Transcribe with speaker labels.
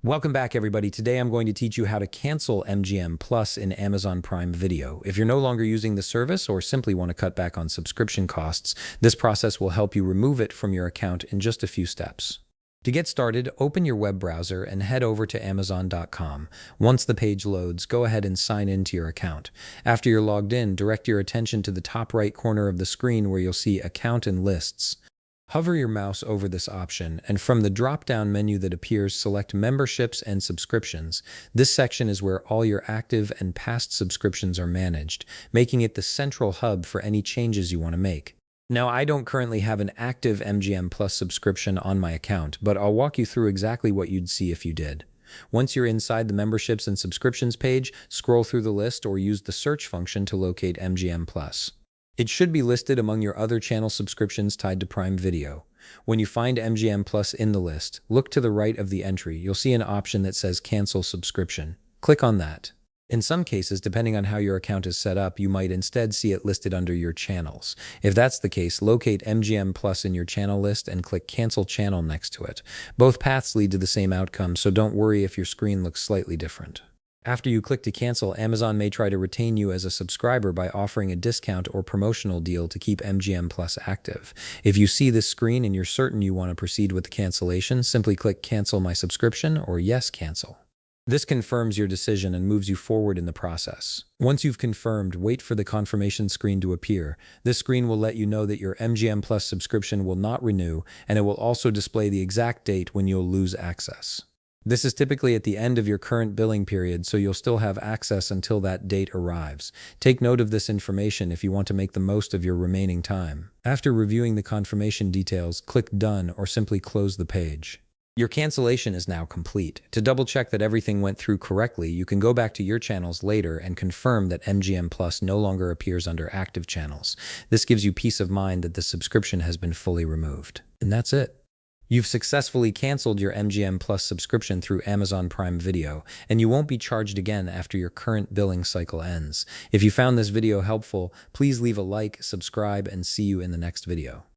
Speaker 1: Welcome back, everybody. Today I'm going to teach you how to cancel MGM Plus in Amazon Prime Video. If you're no longer using the service or simply want to cut back on subscription costs, this process will help you remove it from your account in just a few steps. To get started, open your web browser and head over to Amazon.com. Once the page loads, go ahead and sign into your account. After you're logged in, direct your attention to the top right corner of the screen where you'll see Account and Lists. Hover your mouse over this option, and from the drop-down menu that appears, select Memberships and Subscriptions. This section is where all your active and past subscriptions are managed, making it the central hub for any changes you want to make. Now, I don't currently have an active MGM Plus subscription on my account, but I'll walk you through exactly what you'd see if you did. Once you're inside the Memberships and Subscriptions page, scroll through the list or use the search function to locate MGM Plus. It should be listed among your other channel subscriptions tied to Prime Video. When you find MGM Plus in the list, look to the right of the entry. You'll see an option that says Cancel Subscription. Click on that. In some cases, depending on how your account is set up, you might instead see it listed under your channels. If that's the case, locate MGM Plus in your channel list and click Cancel Channel next to it. Both paths lead to the same outcome, so don't worry if your screen looks slightly different. After you click to cancel, Amazon may try to retain you as a subscriber by offering a discount or promotional deal to keep MGM Plus active. If you see this screen and you're certain you want to proceed with the cancellation, simply click Cancel My Subscription or Yes, Cancel. This confirms your decision and moves you forward in the process. Once you've confirmed, wait for the confirmation screen to appear. This screen will let you know that your MGM Plus subscription will not renew, and it will also display the exact date when you'll lose access. This is typically at the end of your current billing period, so you'll still have access until that date arrives. Take note of this information if you want to make the most of your remaining time. After reviewing the confirmation details, click Done or simply close the page. Your cancellation is now complete. To double-check that everything went through correctly, you can go back to your channels later and confirm that MGM Plus no longer appears under active channels. This gives you peace of mind that the subscription has been fully removed. And that's it. You've successfully canceled your MGM Plus subscription through Amazon Prime Video, and you won't be charged again after your current billing cycle ends. If you found this video helpful, please leave a like, subscribe, and see you in the next video.